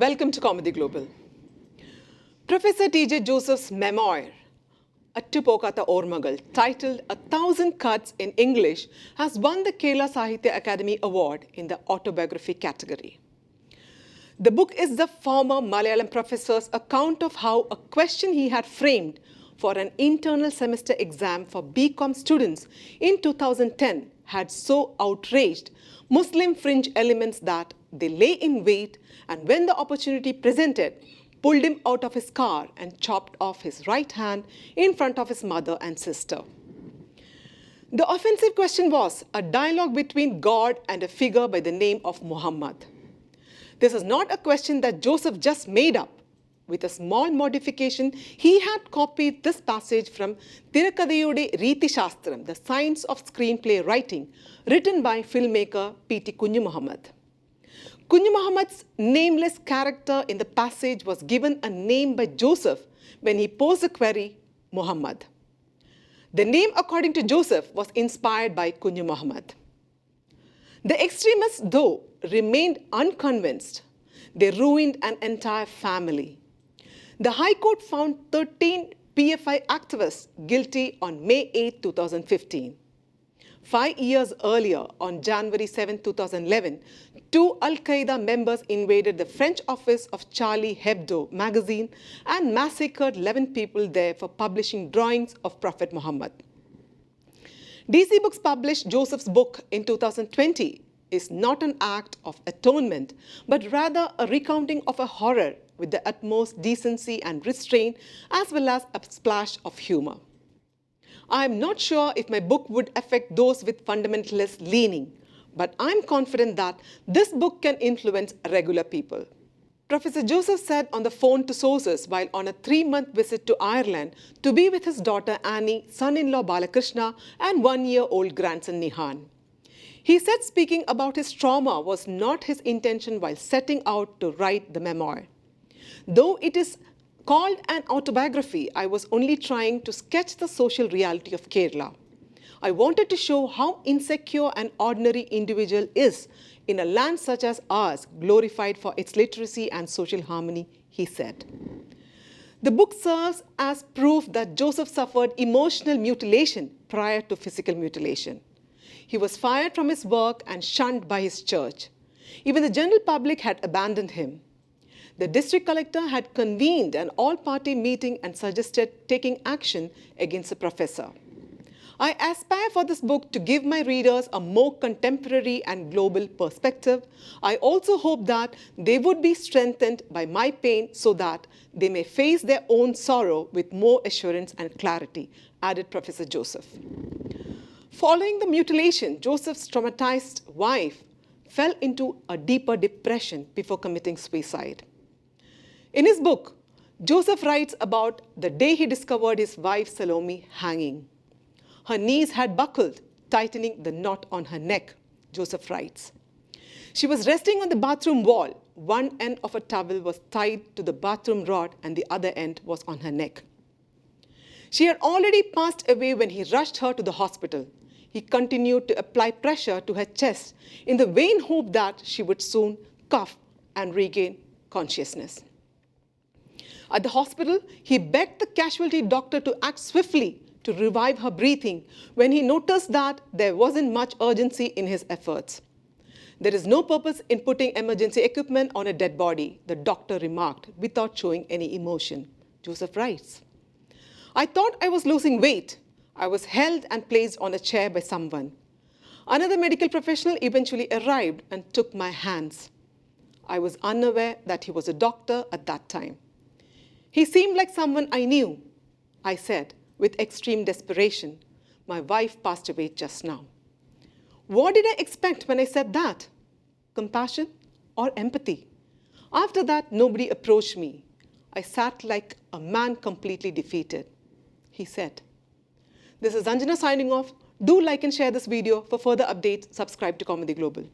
Welcome to Kaumudy Global. Professor T J Joseph's memoir, Attupokatha Ormakal, titled 1,000 Cuts in English, has won the Kerala Sahithya Akademi Award in the autobiography category. The book is the former Malayalam professor's account of how a question he had framed for an internal semester exam for BCom students in 2010 had so outraged Muslim fringe elements that they lay in wait, and when the opportunity presented, pulled him out of his car and chopped off his right hand in front of his mother and sister. The offensive question was a dialogue between God and a figure by the name of Muhammad. This is not a question that Joseph just made up. With a small modification, he had copied this passage from Thirakkathayude Reethi Shastram, the Science of Screenplay Writing, written by filmmaker P.T. Kunju Muhammad. Kunju Muhammad's nameless character in the passage was given a name by Joseph when he posed the query, Muhammad. The name, according to Joseph, was inspired by Kunju Muhammad. The extremists, though, remained unconvinced. They ruined an entire family. The High Court found 13 PFI activists guilty on May 8, 2015. 5 years earlier, on January 7, 2011, 2 Al-Qaeda members invaded the French office of Charlie Hebdo magazine and massacred 11 people there for publishing drawings of Prophet Muhammad. DC Books published Joseph's book in 2020 is not an act of atonement, but rather a recounting of a horror with the utmost decency and restraint, as well as a splash of humor. I am not sure if my book would affect those with fundamentalist leaning, but I'm confident that this book can influence regular people. Professor Joseph said on the phone to sources while on a 3-month visit to Ireland to be with his daughter Annie, son-in-law Balakrishna, and 1-year-old grandson Nihan. He said speaking about his trauma was not his intention while setting out to write the memoir. Though it is called an autobiography, I was only trying to sketch the social reality of Kerala. I wanted to show how insecure an ordinary individual is in a land such as ours, glorified for its literacy and social harmony, he said. The book serves as proof that Joseph suffered emotional mutilation prior to physical mutilation. He was fired from his work and shunned by his church. Even the general public had abandoned him. The district collector had convened an all-party meeting and suggested taking action against the professor. I aspire for this book to give my readers a more contemporary and global perspective. I also hope that they would be strengthened by my pain so that they may face their own sorrow with more assurance and clarity, added Professor Joseph. Following the mutilation, Joseph's traumatized wife fell into a deeper depression before committing suicide. In his book, Joseph writes about the day he discovered his wife Salome hanging. Her knees had buckled, tightening the knot on her neck, Joseph writes. She was resting on the bathroom wall. One end of a towel was tied to the bathroom rod and the other end was on her neck. She had already passed away when he rushed her to the hospital. He continued to apply pressure to her chest in the vain hope that she would soon cough and regain consciousness. At the hospital, he begged the casualty doctor to act swiftly to revive her breathing when he noticed that there wasn't much urgency in his efforts. There is no purpose in putting emergency equipment on a dead body, the doctor remarked without showing any emotion. Joseph writes, I thought I was losing weight. I was held and placed on a chair by someone. Another medical professional eventually arrived and took my hands. I was unaware that he was a doctor at that time. He seemed like someone I knew. I said, with extreme desperation, my wife passed away just now. What did I expect when I said that? Compassion or empathy? After that, nobody approached me. I sat like a man completely defeated, he said. This is Anjana signing off. Do like and share this video. For further updates, subscribe to Kaumudy Global.